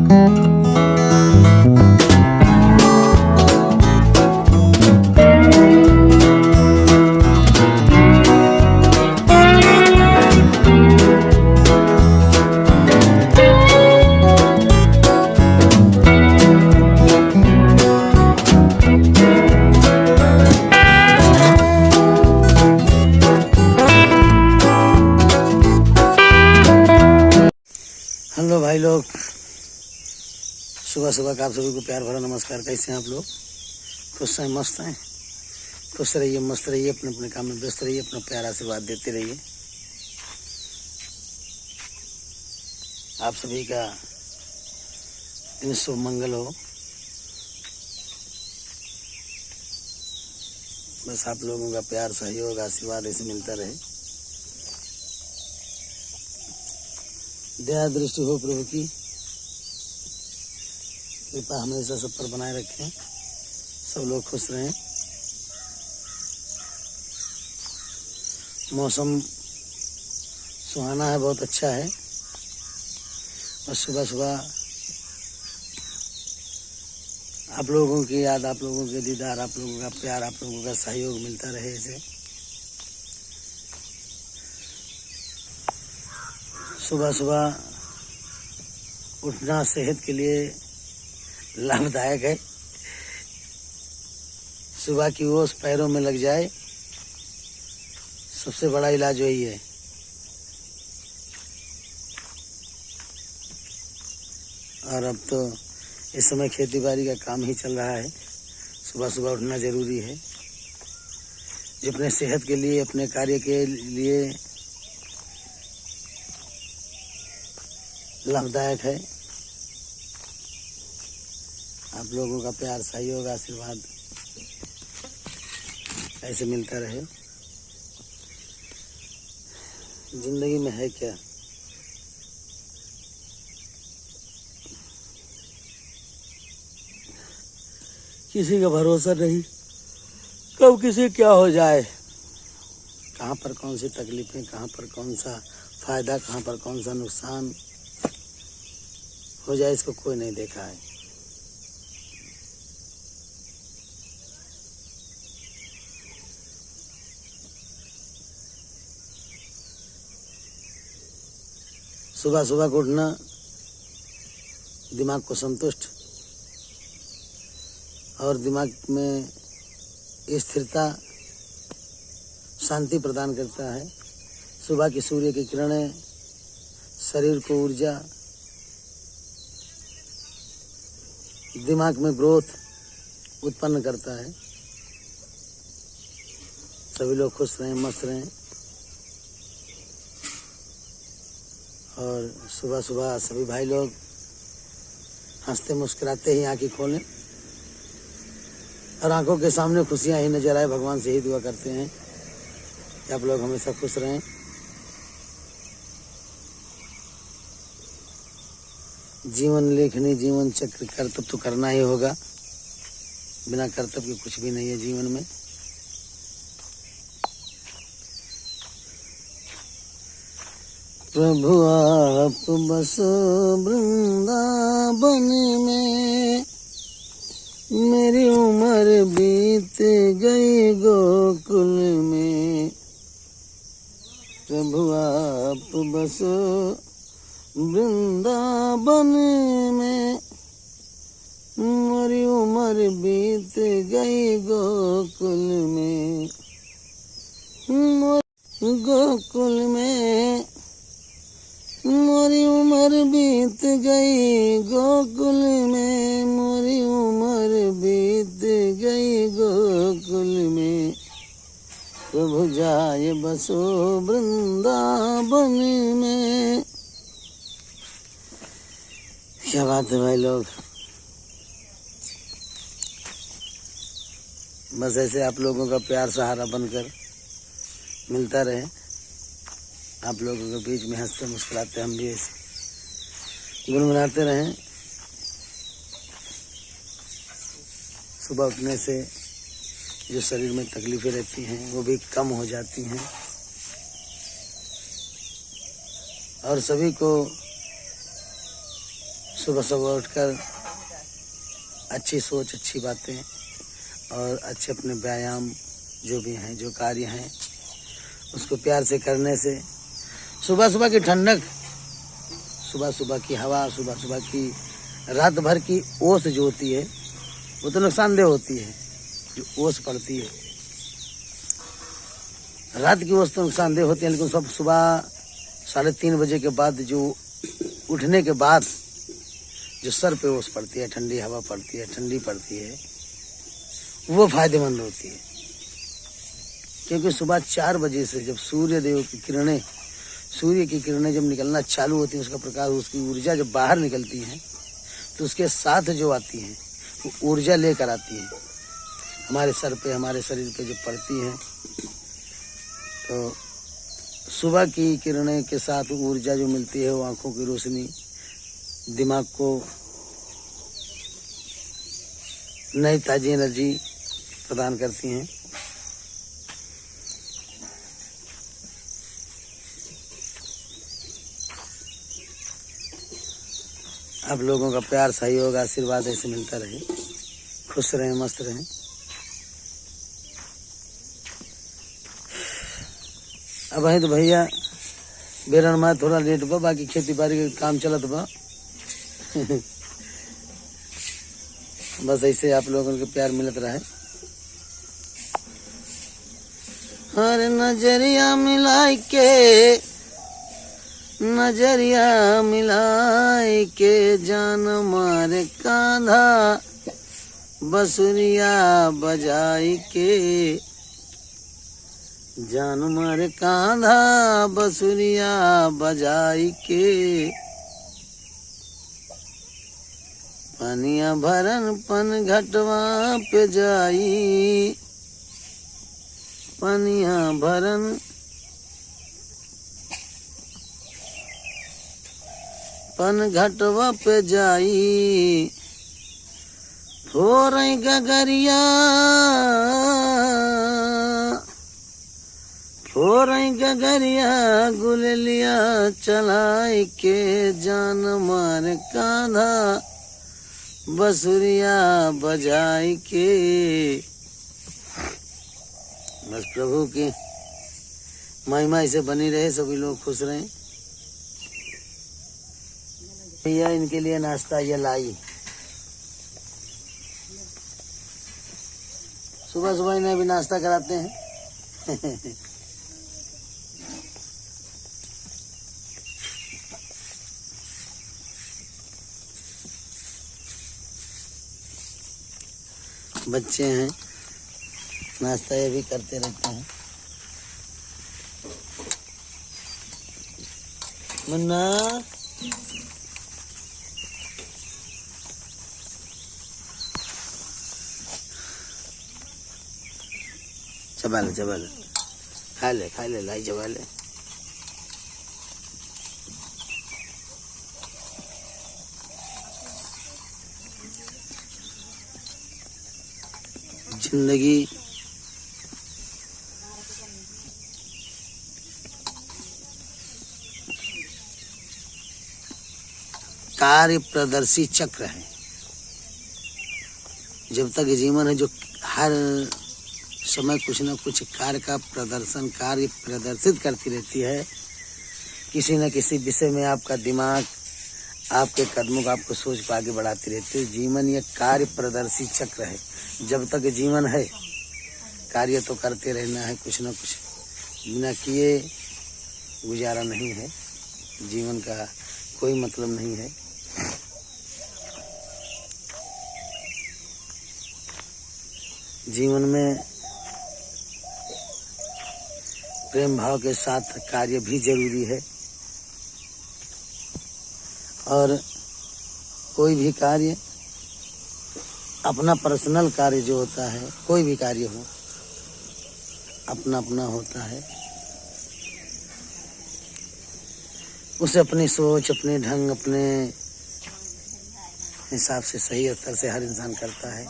Hello भाई लोग, सुबह सुबह का आप सभी को प्यार भरा नमस्कार। कैसे हैं आप लोग? खुश हैं, मस्त हैं? खुश रहिए, मस्त रहिए, अपने अपने काम में व्यस्त रहिए, अपना प्यार आशीर्वाद देते रहिए। आप सभी का दिन शुभ मंगल हो। बस आप लोगों का प्यार, सहयोग, आशीर्वाद ऐसे मिलता रहे। दया दृष्टि हो प्रभु की, कृपा हमेशा सब पर बनाए रखें, सब लोग खुश रहें। मौसम सुहाना है, बहुत अच्छा है। और सुबह सुबह आप लोगों की याद, आप लोगों के दीदार, आप लोगों का प्यार, आप लोगों का सहयोग मिलता रहे। इसे सुबह सुबह उठना सेहत के लिए लाभदायक है। सुबह की ओस पैरों में लग जाए, सबसे बड़ा इलाज वही है। और अब तो इस समय खेती बाड़ी का काम ही चल रहा है। सुबह सुबह उठना जरूरी है, जो अपने सेहत के लिए, अपने कार्य के लिए लाभदायक है। आप लोगों का प्यार, सहयोग, आशीर्वाद ऐसे मिलता रहे। जिंदगी में है क्या, किसी का भरोसा नहीं, कब किसी क्या हो जाए, कहाँ पर कौन सी तकलीफें, कहाँ पर कौन सा फायदा, कहाँ पर कौन सा नुकसान हो जाए, इसको कोई नहीं देखा है। सुबह सुबह को उठना दिमाग को संतुष्ट और दिमाग में स्थिरता, शांति प्रदान करता है। सुबह की सूर्य की किरणें शरीर को ऊर्जा, दिमाग में ग्रोथ उत्पन्न करता है। सभी लोग खुश रहें, मस्त रहें। और सुबह सुबह सभी भाई लोग हंसते मुस्कुराते ही आंखें खोलें और आंखों के सामने खुशियां ही नजर आए। भगवान से ही दुआ करते हैं कि आप लोग हमेशा खुश रहें। जीवन लेखनी, जीवन चक्र, कर्तव्य तो करना ही होगा। बिना कर्तव्य के कुछ भी नहीं है जीवन में। प्रभु आप बसो वृंदावन में, मेरी उम्र बीत गई गोकुल में। प्रभु आप बसो वृंदावन में, मेरी उम्र बीत गई गोकुल में। गोकुल में मोरी उम्र बीत गई गोकुल में, मोरी उम्र बीत गई गोकुल में। प्रभु जाए बसो वृंदावन में। क्या बात है भाई लोग, बस ऐसे आप लोगों का प्यार सहारा बनकर मिलता रहे। आप लोगों के बीच में हंसते मुस्कुराते हम भी ऐसे गुनगुनाते रहें। सुबह उठने से जो शरीर में तकलीफें रहती हैं वो भी कम हो जाती हैं और सभी को सुबह सुबह उठकर अच्छी सोच, अच्छी बातें और अच्छे अपने व्यायाम जो भी हैं, जो कार्य हैं, उसको प्यार से करने से सुबह सुबह की ठंडक, सुबह सुबह की हवा, सुबह सुबह की रात भर की ओस जो होती है वो तो नुकसानदेह होती है। जो ओस पड़ती है रात की ओस तो नुकसानदेह होती है, लेकिन सब सुबह 3:30 बजे के बाद जो उठने के बाद जो सर पे ओस पड़ती है, ठंडी हवा पड़ती है, ठंडी पड़ती है, वो फायदेमंद होती है। क्योंकि सुबह 4 बजे से जब सूर्य की किरणें जब निकलना चालू होती है, उसका प्रकाश, उसकी ऊर्जा जब बाहर निकलती है तो उसके साथ जो आती है वो ऊर्जा लेकर आती है हमारे सर पे, हमारे शरीर पे जब पड़ती है तो सुबह की किरणें के साथ ऊर्जा जो मिलती है वो आंखों की रोशनी, दिमाग को नई ताजी एनर्जी प्रदान करती हैं। आप लोगों का प्यार, सहयोग, आशीर्वाद ऐसे मिलता रहे। खुश रहें, मस्त रहें। अब है तो भैया बेरन में थोड़ा लेट बा, बाकी खेती बाड़ी का काम चलत बा। बस ऐसे आप लोगों के प्यार मिलत रहे। हर नजरिया मिलाई के, नजरिया मिलाई के, जान मारे कांधा बसुरिया बजाई के, जान मारे कांधा बसुरिया बजाई के, पनिया भरन पन घटवा पे जाई, पनिया भरन पन घटवा पे जाई, फोरई गगरिया, फोरई गगरिया, गुलेलिया चलाई के, जान मार कांधा बसुरिया बजाई के। बस प्रभु की महिमा ऐसे बनी रहे, सभी लोग खुश रहें। भैया इनके लिए नाश्ता ये लाई, सुबह सुबह इन्हें भी नाश्ता कराते हैं। बच्चे हैं, नाश्ता ये भी करते रहते हैं। मुन्ना चबा ले, खा ले लाई, चबा ले। जिंदगी कार्य प्रदर्शी चक्र है। जब तक जीवन है, जो हर समय कुछ न कुछ कार्य का प्रदर्शन, कार्य प्रदर्शित करती रहती है। किसी न किसी विषय में आपका दिमाग, आपके कदमों को, आपको सोच पर आगे बढ़ाती रहती है। जीवन ये कार्य प्रदर्शी चक्र है। जब तक जीवन है, कार्य तो करते रहना है, कुछ न कुछ बिना किए गुजारा नहीं है। जीवन का कोई मतलब नहीं है। जीवन में प्रेम भाव के साथ कार्य भी जरूरी है, और कोई भी कार्य, अपना पर्सनल कार्य जो होता है, कोई भी कार्य हो, अपना अपना होता है। उसे अपनी सोच, अपने ढंग, अपने हिसाब से सही स्तर से हर इंसान करता है,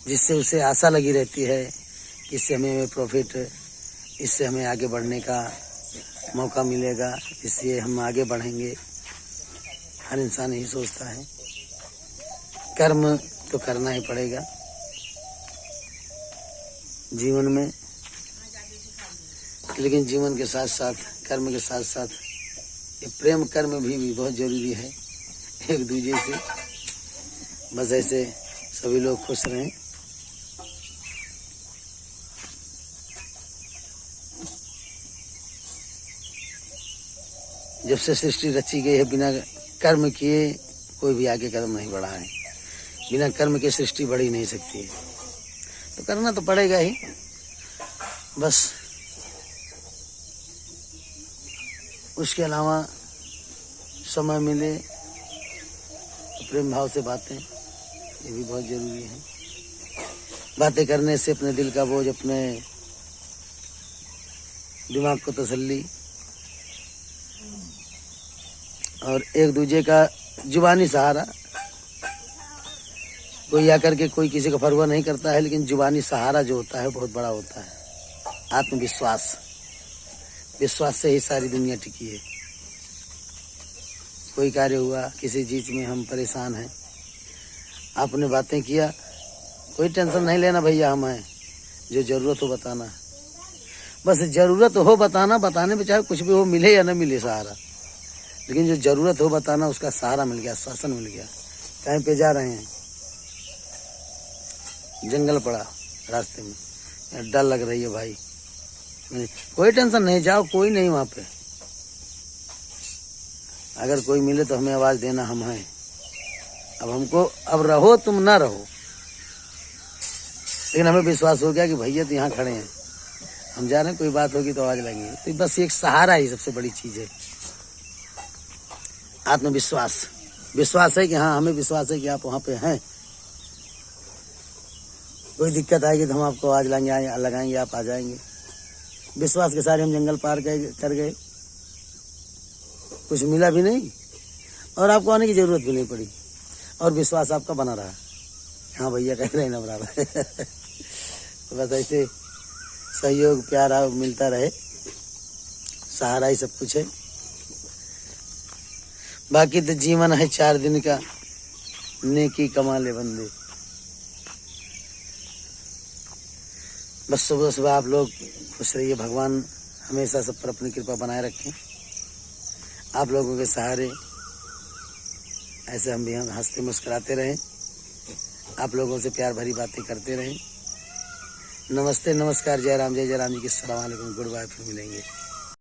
जिससे उसे आशा लगी रहती है कि इससे हमें प्रॉफिट, इससे हमें आगे बढ़ने का मौका मिलेगा, इससे हम आगे बढ़ेंगे। हर इंसान यही सोचता है। कर्म तो करना ही पड़ेगा जीवन में, लेकिन जीवन के साथ साथ, कर्म के साथ साथ ये प्रेम कर्म भी बहुत जरूरी है एक दूसरे से। बस ऐसे सभी लोग खुश रहें। जब से सृष्टि रची गई है, बिना कर्म किए कोई भी आगे कदम नहीं बढ़ा है। बिना कर्म के सृष्टि बढ़ ही नहीं सकती है, तो करना तो पड़ेगा ही। बस उसके अलावा समय मिले तो प्रेम भाव से बातें, ये भी बहुत जरूरी है। बातें करने से अपने दिल का बोझ, अपने दिमाग को तसल्ली, और एक दूसरे का जुबानी सहारा। कोई आकर के कोई किसी का परवाह नहीं करता है, लेकिन जुबानी सहारा जो होता है बहुत बड़ा होता है। आत्मविश्वास, विश्वास से ही सारी दुनिया टिकी है। कोई कार्य हुआ, किसी चीज में हम परेशान हैं, आपने बातें किया, कोई टेंशन नहीं लेना भैया, हम हैं, जो जरूरत हो बताना। बस जरूरत हो बताना, बताने में चाहे कुछ भी हो, मिले या न मिले सहारा, लेकिन जो जरूरत हो बताना, उसका सहारा मिल गया, शासन मिल गया। कहीं पे जा रहे हैं, जंगल पड़ा रास्ते में, डर लग रही है भाई, कोई टेंशन नहीं, जाओ, कोई नहीं वहां पे। अगर कोई मिले तो हमें आवाज देना, हम हैं। अब हमको, अब रहो तुम ना रहो, लेकिन हमें विश्वास हो गया कि भैया तो यहाँ खड़े हैं, हम जा रहे हैं, कोई बात होगी तो आवाज लगेगी। तो बस एक सहारा ही सबसे बड़ी चीज है, आत्मविश्वास। विश्वास है कि हाँ, हमें विश्वास है कि आप वहां पे हैं। कोई दिक्कत आएगी तो हम आपको आवाज लगाएंगे, आप आ जाएंगे। विश्वास के सारे हम जंगल पार कर गए, कुछ मिला भी नहीं और आपको आने की जरूरत भी नहीं पड़ी, और विश्वास आपका बना रहा। हाँ भैया कह रहे हैं ना बराबर। तो बस ऐसे सहयोग प्यार मिलता रहे, सहारा ही सब कुछ है। बाकी तो जीवन है 4 दिन का, नेकी कमा ले बंदे। बस सुबह सुबह आप लोग खुश रहिए, भगवान हमेशा सब पर अपनी कृपा बनाए रखें। आप लोगों के सहारे ऐसे हम भी हंसते मुस्कुराते रहें, आप लोगों से प्यार भरी बातें करते रहें। नमस्ते, नमस्कार, जय राम जी की। अस्सलाम वालेकुम, गुड बाय, फिर मिलेंगे।